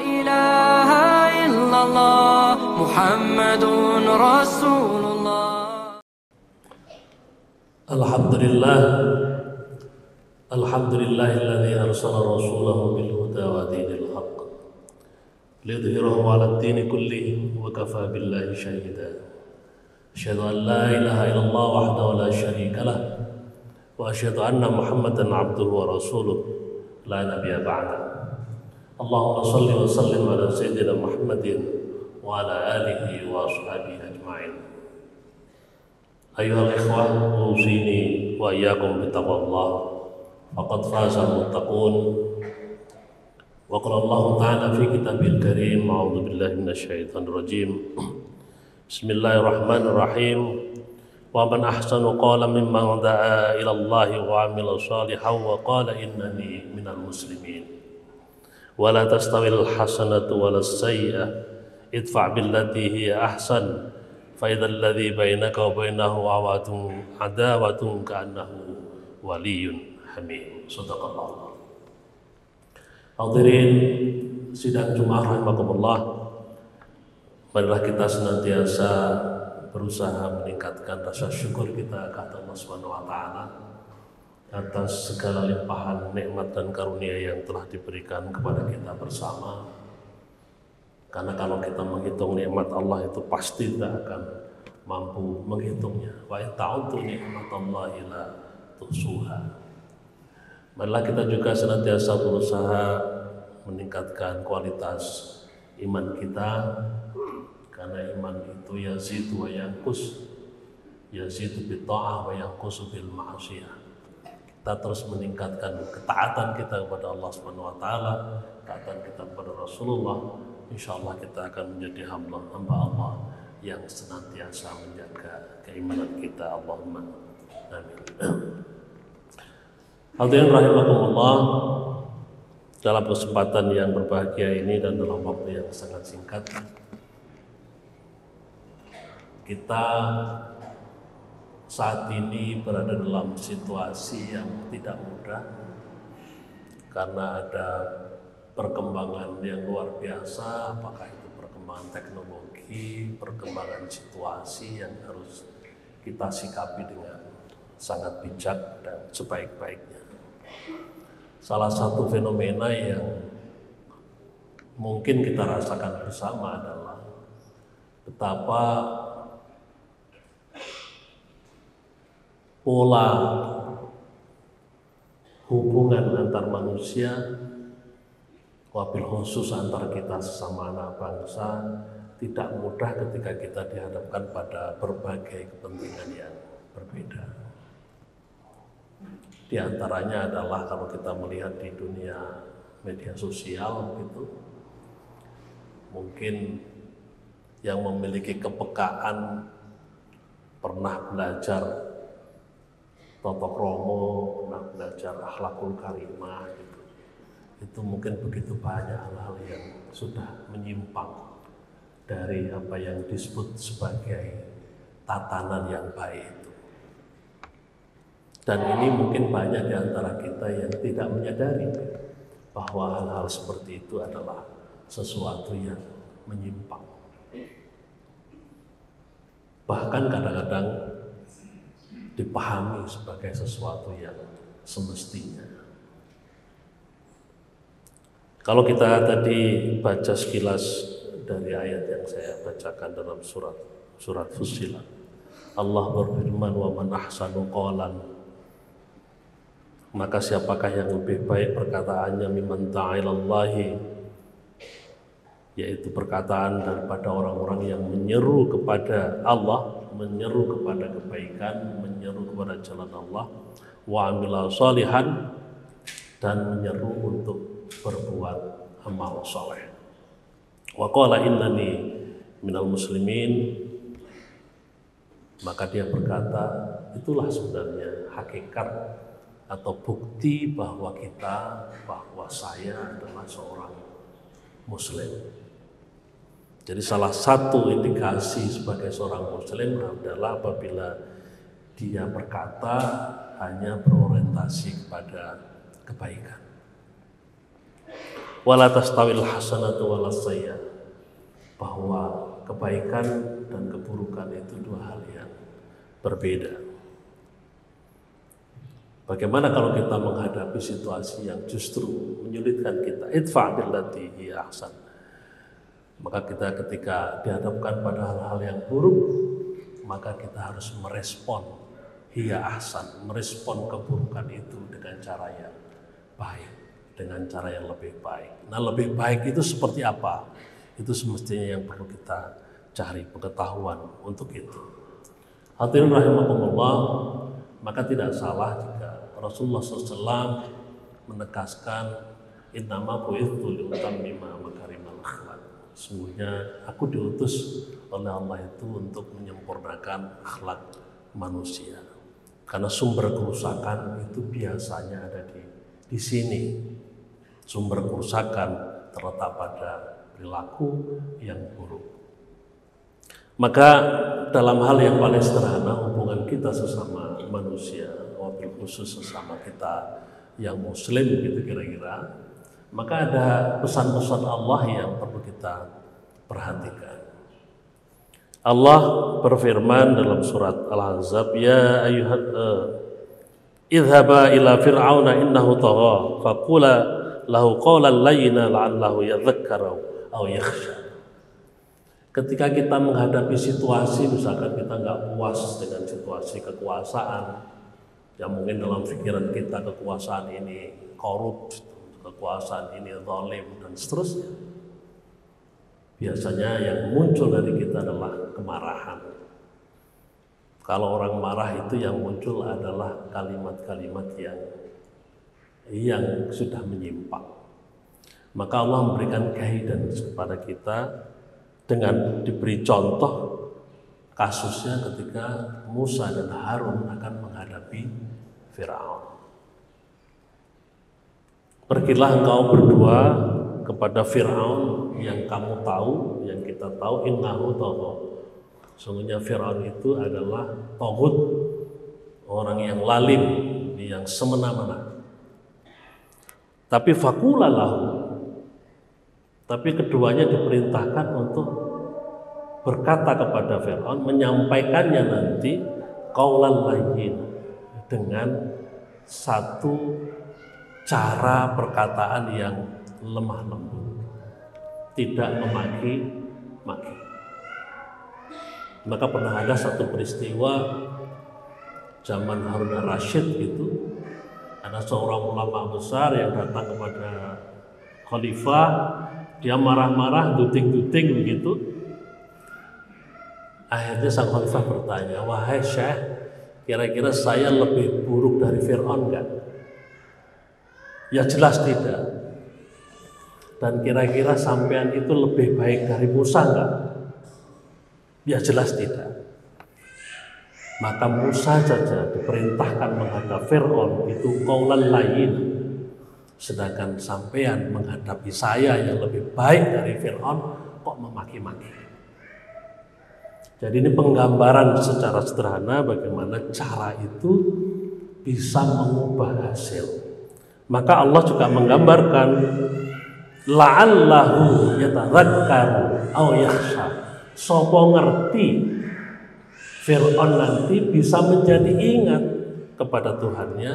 إله إلا الله محمد رسول الله. Alhamdulillahilladzi arsala rasulahu bil huda wa dinil haqq liyudhhirahu 'alad dini kullihi wa kafaa billahi shahida. Asyhadu an la ilaha illallah wahdahu la syarika lah wa asyhadu anna Muhammadan 'abduhu wa rasuluh la nabiyya ba'da. Allahumma shalli wa sallim ala sayyidina Muhammadin wa ala alihi wa ashabihi ajma'in. Ayyuhal ikhwah, usini wa iyyakum bittaqwallah. Faqad fazal muttaqun. Wa qala Allah ta'ala fi kitabil karim, a'udzu billahi minasyaitonir rajim. Bismillahirrahmanirrahim. Wa man ahsanu qalan mimman da'a ila Allah wa 'amila shalihan wa qala innani minal muslimin. Wa la tastawil hasanatu walas sayyi'ah idfa' billati hiya ahsan fa idzal ladzi bainaka wa bainahu adawatun ka'annahu waliyyun hamim. Shadaqallah. Hadirin sidang Jumat rahimakumullah, marilah kita senantiasa berusaha meningkatkan rasa syukur kita kepada Allah Subhanahu wa taala atas segala limpahan nikmat dan karunia yang telah diberikan kepada kita bersama. Karena kalau kita menghitung nikmat Allah itu pasti tidak akan mampu menghitungnya. Wa in ta'uddu ni'matallahi la tuhsuha. Marilah kita juga senantiasa berusaha meningkatkan kualitas iman kita, karena iman itu yazidu wa yanqus, yazidu bil ta'ah wa yanqusu bil ma'siyah. Kita terus meningkatkan ketaatan kita kepada Allah Subhanahu wa taala, ketaatan kita kepada Rasulullah. Insyaallah kita akan menjadi hamba Allah yang senantiasa menjaga keimanan kita. Allahumma amin. Hadirin rahimakumullah, dalam kesempatan yang berbahagia ini dan dalam waktu yang sangat singkat, kita saat ini berada dalam situasi yang tidak mudah karena ada perkembangan yang luar biasa, apakah itu perkembangan teknologi, perkembangan situasi yang harus kita sikapi dengan sangat bijak dan sebaik-baiknya. Salah satu fenomena yang mungkin kita rasakan bersama adalah betapa pola hubungan antar manusia, wabil khusus antar kita sesama anak bangsa, tidak mudah ketika kita dihadapkan pada berbagai kepentingan yang berbeda. Di antaranya adalah kalau kita melihat di dunia media sosial itu, mungkin yang memiliki kepekaan, pernah belajar tata krama, pernah belajar akhlakul karimah gitu. Itu mungkin begitu banyak hal-hal yang sudah menyimpang dari apa yang disebut sebagai tatanan yang baik. Dan ini mungkin banyak di antara kita yang tidak menyadari bahwa hal-hal seperti itu adalah sesuatu yang menyimpang. Bahkan kadang-kadang dipahami sebagai sesuatu yang semestinya. Kalau kita tadi baca sekilas dari ayat yang saya bacakan dalam surat Fussilat, Allah berfirman, wa man ahsanu qalan, maka siapakah yang lebih baik perkataannya mimman da'a ilallahi, yaitu perkataan daripada orang-orang yang menyeru kepada Allah, menyeru kepada kebaikan, menyeru kepada jalan Allah, wa amila shalihan, dan menyeru untuk berbuat amal saleh. Wa qala innani minal muslimin, maka dia berkata, itulah sebenarnya hakikat atau bukti bahwa saya adalah seorang muslim. Jadi salah satu indikasi sebagai seorang muslim adalah apabila dia berkata hanya berorientasi kepada kebaikan. wala tastawil hasanatu wala sayyi'ah, bahwa kebaikan dan keburukan itu dua hal yang berbeda. Bagaimana kalau kita menghadapi situasi yang justru menyulitkan kita? Idfa' billati hiya ahsan. Maka kita ketika dihadapkan pada hal-hal yang buruk, maka kita harus merespon hiya ahsan, merespon keburukan itu dengan cara yang baik, dengan cara yang lebih baik. Nah, lebih baik itu seperti apa? Itu semestinya yang perlu kita cari pengetahuan untuk itu. Hadirin rahimakumullah, maka tidak salah jika Rasulullah SAW menegaskan innama bu'itsu liutammima makarimal akhlak. Sesungguhnya aku diutus oleh Allah itu untuk menyempurnakan akhlak manusia. Karena sumber kerusakan itu biasanya ada di sini. Sumber kerusakan terletak pada perilaku yang buruk. Maka dalam hal yang paling sederhana, hubungan kita sesama manusia, wabil khusus sesama kita yang muslim gitu kira-kira, maka ada pesan-pesan Allah yang perlu kita perhatikan. Allah berfirman dalam surat Al-Ahzab, ya ayyuhan idhaba ila fir'auna innahu tagha faqula lahu qawlan layyina la'allahu yadhakkaru aw yakhsha. Ketika kita menghadapi situasi, misalkan kita nggak puas dengan situasi kekuasaan, yang mungkin dalam pikiran kita kekuasaan ini korup, kekuasaan ini zalim dan seterusnya. Biasanya yang muncul dari kita adalah kemarahan. Kalau orang marah itu yang muncul adalah kalimat-kalimat yang sudah menyimpang. Maka Allah memberikan guidance kepada kita dengan diberi contoh kasusnya ketika Musa dan Harun akan menghadapi Fir'aun. Pergilah engkau berdua kepada Fir'aun yang kamu tahu, yang kita tahu, innahu tagha. Sungguhnya Fir'aun itu adalah taghut, orang yang lalim, yang semena-mena. Tapi faqula lahu, tapi keduanya diperintahkan untuk berkata kepada Fir'aun, menyampaikannya nanti qaulan layyin, dengan satu cara perkataan yang lemah lembut, tidak memaki-maki. Maka pernah ada satu peristiwa zaman Harun al-Rasyid gitu, ada seorang ulama besar yang datang kepada khalifah, dia marah-marah, duting-duting begitu. Akhirnya sang khalifah bertanya, wahai Syekh, kira-kira saya lebih buruk dari Fir'aun enggak? Ya jelas tidak. Dan kira-kira sampean itu lebih baik dari Musa enggak? Ya jelas tidak. Maka Musa saja diperintahkan menghadap Fir'aun itu qaulan layyin, sedangkan sampean menghadapi saya yang lebih baik dari Fir'aun kok memaki-maki. Jadi ini penggambaran secara sederhana bagaimana cara itu bisa mengubah hasil. Maka Allah juga menggambarkan la'allahu yatadzakkaru aw yakhsha. Sopo ngerti Fir'aun nanti bisa menjadi ingat kepada Tuhannya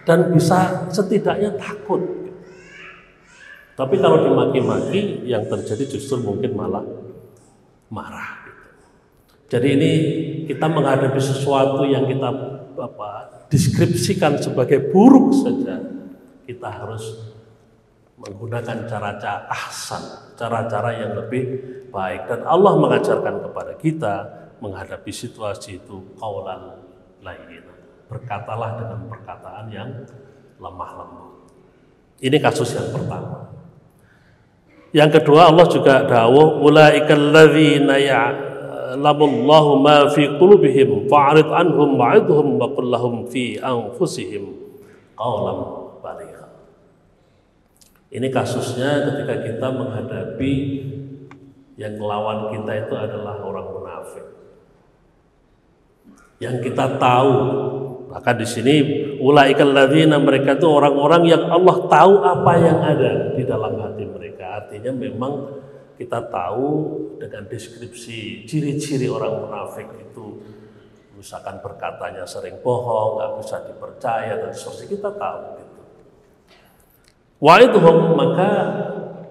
dan bisa setidaknya takut. Tapi kalau dimaki-maki, yang terjadi justru mungkin malah marah. Jadi ini kita menghadapi sesuatu yang kita deskripsikan sebagai buruk saja, kita harus menggunakan cara-cara ahsan, cara-cara yang lebih baik. Dan Allah mengajarkan kepada kita menghadapi situasi itu qaulan layyin, berkatalah dengan perkataan yang lemah lembut. Ini kasus yang pertama. Yang kedua, Allah juga dawuh ulaikal ladzina ya'lamullahu ma fi qulubihim fa'rid anhum wa'idhum wa qul lahum fi anfusihim qaulan baligha. Ini kasusnya ketika kita menghadapi yang melawan kita itu adalah orang munafik. Yang kita tahu Bahkan di sini ulaikal ladzina, mereka itu orang-orang yang Allah tahu apa yang ada di dalam hati mereka. Artinya memang kita tahu dengan deskripsi ciri-ciri orang munafik itu, misalkan berkatanya sering bohong, nggak bisa dipercaya dan seterusnya, kita tahu gitu. Wa'idhum, maka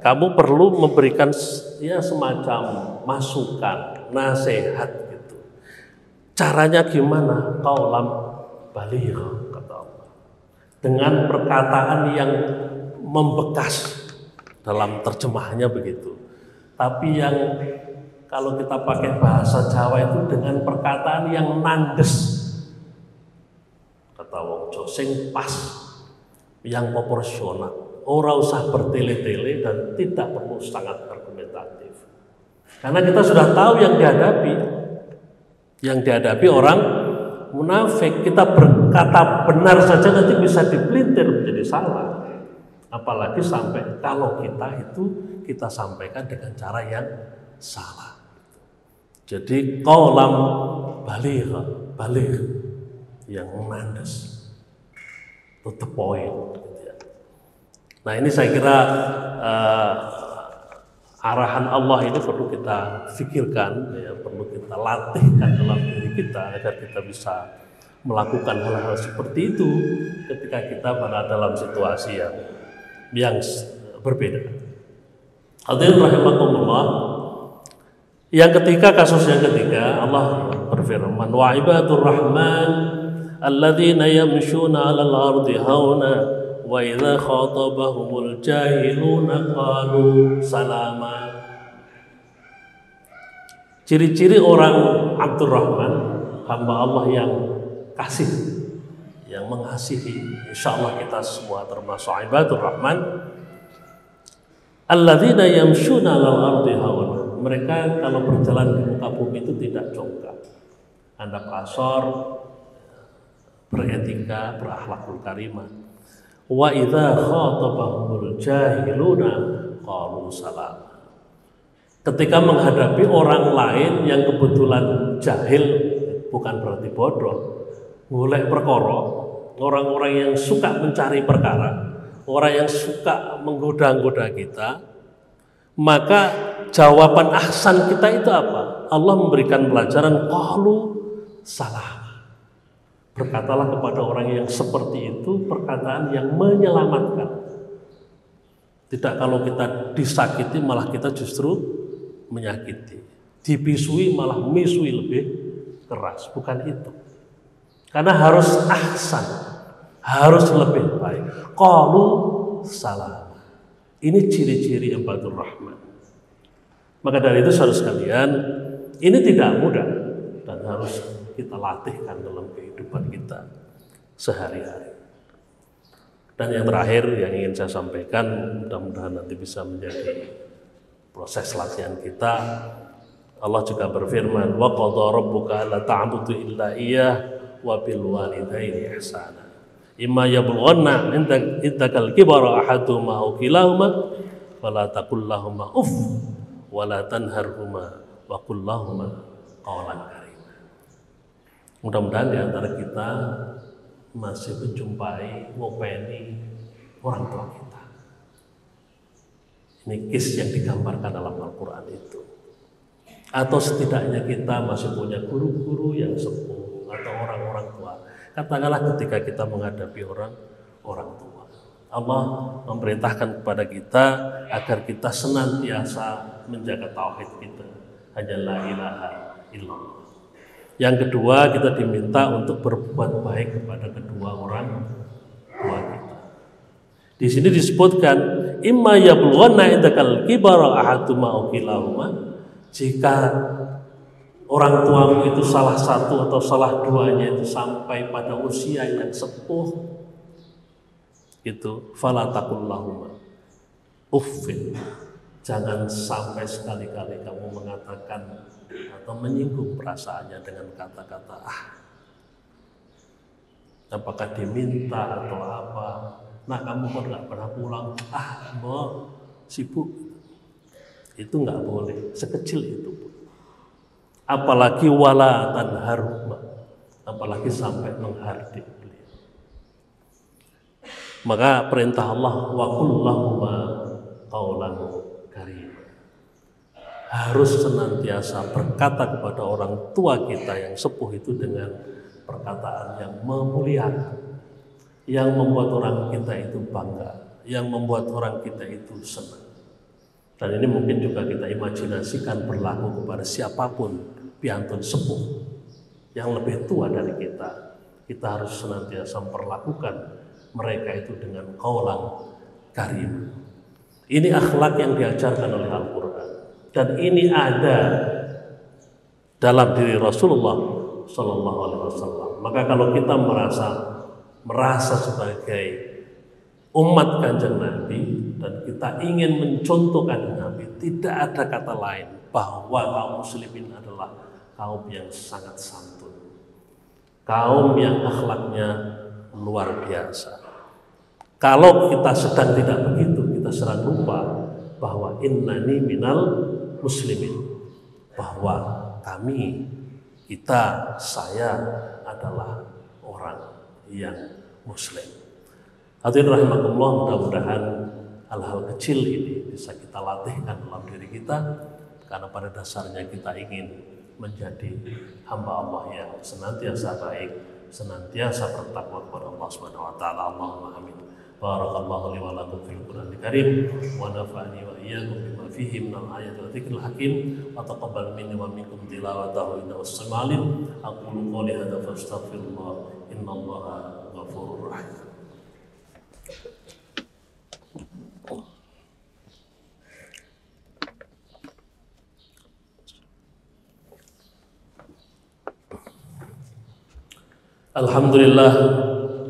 kamu perlu memberikan ya semacam masukan, nasihat gitu. Caranya gimana? Qaulam baligh, kata Allah. Dengan perkataan yang membekas, dalam terjemahannya begitu. Tapi yang kalau kita pakai bahasa Jawa itu dengan perkataan yang nandes, kata wong Jawa, sing pas, yang proporsional, ora usah bertele-tele dan tidak perlu sangat argumentatif. Karena kita sudah tahu yang dihadapi orang munafik. Kita berkata benar saja nanti bisa dipelintir menjadi salah. Apalagi sampai kalau kita sampaikan dengan cara yang salah. Jadi qaulam baligh yang mandes, to the point gitu ya. Nah, ini saya kira arahan Allah ini perlu kita pikirkan ya, perlu kita latihkan dalam diri kita agar kita bisa melakukan hal-hal seperti itu ketika kita berada dalam situasi yang berbeda. Hadirin rahimakumullah. Kasus yang ketiga, Allah berfirman, wa ibadur rahman alladzina yamshuna 'alal ardi hauna wa idza khatabahumul jahiluna qalu salama. Ciri-ciri orang Abdurrahman, hamba Allah yang kasih, yang mengasihi. Insyaallah kita semua termasuk ibadur rahman. Alladzina yamshuna 'alal ardi hauna. Mereka kalau berjalan di muka bumi itu tidak jongkak, handap asor, beretika, berakhlakul karimah. Wa idza khatabahumul jahiluna qalu salam. Ketika menghadapi orang lain yang kebetulan jahil, bukan berarti bodoh, golek perkara, orang-orang yang suka mencari perkara, orang yang suka menggoda-goda kita, maka jawaban ahsan kita itu apa? Allah memberikan pelajaran qalu salam. Berkatalah kepada orang yang seperti itu perkataan yang menyelamatkan. Tidak kalau kita disakiti malah kita justru menyakiti. Dibisui malah misui lebih keras. Bukan itu. Karena harus ahsan, harus lebih baik. Qalu salam. Ini ciri-ciri ibadur rahman. Maka dari itu saudara sekalian, ini tidak mudah dan harus kita latihkan dalam kehidupan kita sehari-hari. Dan yang terakhir yang ingin saya sampaikan, mudah-mudahan nanti bisa menjadi proses latihan kita. Allah juga berfirman, wa qadha rabbuka alla ta'budu illa iyyah wa bil walidaini ihsana. Imma yablughanna indakal kibara ahaduhuma aw kilahuma fala taqul lahumu uff wala tanharhuma wa qul lahumu qawlan karima. Mudah-mudahan di antara kita masih menjumpai ngopeni orang tua kita. Ini kisah yang digambarkan dalam Al-Quran itu. Atau setidaknya kita masih punya guru-guru yang sepuh atau orang-orang tua. Katakanlah ketika kita menghadapi orang tua, Allah memerintahkan kepada kita agar kita senantiasa menjaga tauhid kita, hanya la ilaha illallah. Yang kedua, kita diminta untuk berbuat baik kepada kedua orang tua kita. Di sini disebutkan imma yablughanna indakal kibara ahaduhuma aw kilahuma, jika orang tuamu itu salah satu atau salah duanya itu sampai pada usia yang sepuh, itu fala taqul lahuma uffin, jangan sampai sekali-kali kamu mengatakan atau menyinggung perasaannya dengan kata-kata apakah diminta atau apa, nah kamu kok nggak pernah pulang, mau sibuk, itu nggak boleh sekecil itu. Apalagi wala tanharhuma, apalagi sampai menghardik beliau. Maka perintah Allah, wa qul lahuma qaulan karim, harus senantiasa berkata kepada orang tua kita yang sepuh itu dengan perkataan yang memuliakan, yang membuat orang kita itu bangga, yang membuat orang kita itu senang. Dan ini mungkin juga kita imajinasikan berlaku kepada siapapun piantun sepuh yang lebih tua dari kita. Kita harus senantiasa memperlakukan mereka itu dengan qaulan karim. Ini akhlak yang diajarkan oleh Al-Quran, dan ini ada dalam diri Rasulullah Sallallahu Alaihi Wasallam. Maka kalau kita merasa sebagai umat Kanjeng Nabi dan kita ingin mencontoh Kanjeng Nabi, tidak ada kata lain bahwa kaum muslimin adalah kaum yang sangat santun, kaum yang akhlaknya luar biasa. Kalau kita sedang tidak begitu, kita sedang lupa bahwa innani minal muslimin, bahwa saya adalah orang yang muslim. Hadirin rahimakumullah, mudah-mudahan hal-hal kecil ini bisa kita latihkan dalam diri kita, karena pada dasarnya kita ingin menjadi hamba Allah yang senantiasa baik, senantiasa bertakwa kepada Allah Subhanahu wa taala. Allahumma amin. Barakallahu li wa lakum fil Qur'anil Karim wa nafa'ani wa iyyakum bima fihi minal ayati wa dzikril hakim wa taqabbal minni wa minkum tilawatahu innahu as-sami'ul 'alim. Aqulu qouli hadza fastaghfirullah innallaha ghafurur rahim.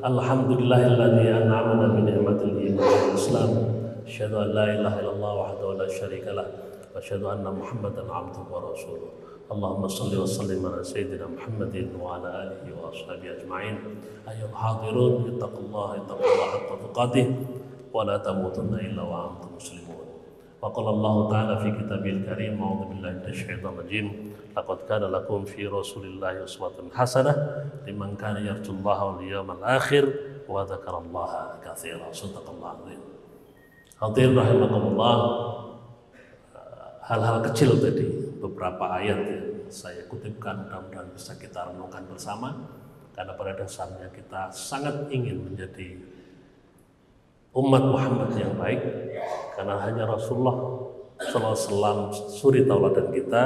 Alhamdulillahilladzi an'amana bi ni'matil iman wal islam. Asyhadu an la ilaha illallah wahdahu la syarika lah wa asyhadu anna Muhammadan 'abduhu wa rasuluh. Allahumma shalli wa sallim ala sayyidina Muhammadin wa ala alihi wa ashabihi ajma'in. Ayyuhal hadirun, ittaqullaha haqqa tuqatih wa la tamutunna illa wa antum muslimun. Wa qala Allah ta'ala fi kitabil karim, a'udzu billahi minasy syaithanir rajim. Laqad kana lakum fi Rasulillahi uswatun hasanah liman kana yarjullaha wal yawmal akhir wa dzakarallaha katsiran. Shadaqallahu adzim. Hadirin rahimakumullah, hal-hal kecil tadi, beberapa ayat yang saya kutipkan, mudah-mudahan bisa kita renungkan bersama, karena pada dasarnya kita sangat ingin menjadi umat Muhammad yang baik, karena hanya Rasulullah Sallallahu Alaihi Wasallam suri tauladan kita,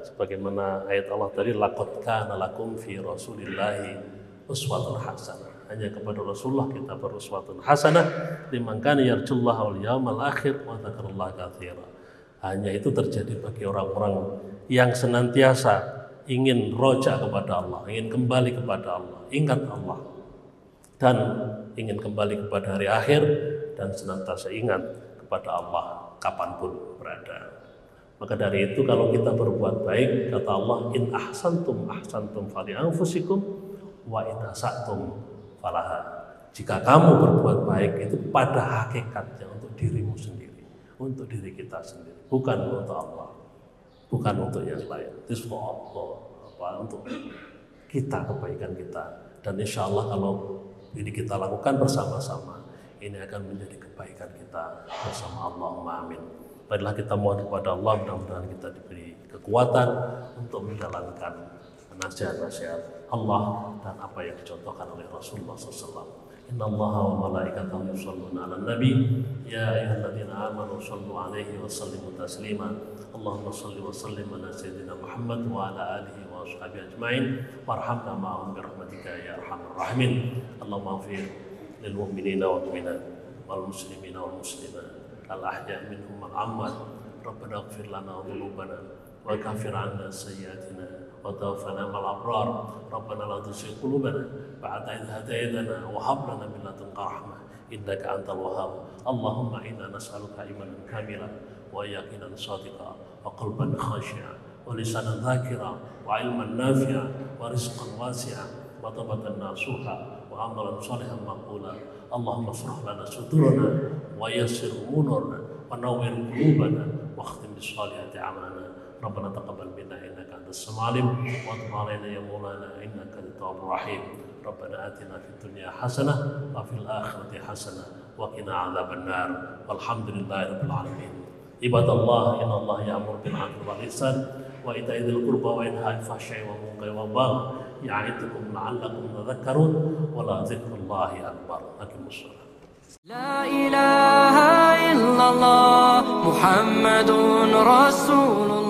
sebagaimana ayat Allah tadi, laqad kana lakum fi Rasulillahi uswatun hasanah. Hanya kepada Rasulullah kita beruswatun hasanah liman kana yarjullaha wal yawmal akhir wa dzakarallaha katsiran. Hanya itu terjadi bagi orang-orang yang senantiasa ingin roja kepada Allah, ingin kembali kepada Allah, ingat Allah, dan ingin kembali kepada hari akhir, dan senantiasa ingat kepada Allah kapanpun berada. Maka dari itu kalau kita berbuat baik, kata Allah, in ahsantum fali anfusikum wa in asatum falaha. Jika kamu berbuat baik itu pada hakikatnya untuk dirimu sendiri, untuk diri kita sendiri, bukan untuk Allah, bukan untuk yang lain. Itu for Allah, untuk kita, kebaikan kita. Dan insya Allah kalau ini kita lakukan bersama-sama, ini akan menjadi kebaikan kita bersama. Allahumma amin. Baiklah, kita mohon kepada Allah, mudah-mudahan kita diberi kekuatan untuk menjalankan nasihat-nasihat Allah dan apa yang dicontohkan oleh Rasulullah SAW. Innallaha wa malaikatahu yusholluna 'alan nabi ya ayyuhalladzina amanu shallu 'alaihi wa sallimu taslima. Allahumma shalli wa sallim ala sayyidina Muhammad wa ala alihi wa ashabihi ajma'in warhamna ma'ahum bi rahmatika ya arhamar rahimin. Allahumma ighfir lil mu'minina wal mu'minat wal muslimina wal muslimat al ahya' minhum wal amwat. Rabbana ighfir lana dhunubana wa kaffir 'anna sayyi'atina wa tawaffana ma'al abrar. Rabbana la tuzigh qulubana ba'da idh hadaytana wa hab lana min ladunka rahmah innaka antal wahhab. Allahumma inna nas'aluka imanan kamilan wa yaqinan shadiqan wa qalban khashi'an wa lisanan dzakira wa ilman nafi'an wa rizqan wasi'an wa tawbatan nasuha wa amalan shalihan maqbula. Allahumma shrah lana sudurana wa yassir umurana wa nawwir qulubana wa khtim bis salihati amalana ربنا تقبل منا إنك أنت السميع العليم وتب علينا يا مولانا إنك أنت التواب الرحيم. ربنا آتنا في الدنيا حسنة وفي الآخرة حسنة وقنا عذاب النار والحمد لله رب العالمين. عباد الله إن الله يأمر بالعدل والإحسان وإيتاء ذي القربى وينهى عن الفحشاء والمنكر والبغي يعظكم لعلكم تذكرون ولذكر الله أكبر. أقيموا الصلاة. لا إله إلا الله محمد رسول الله.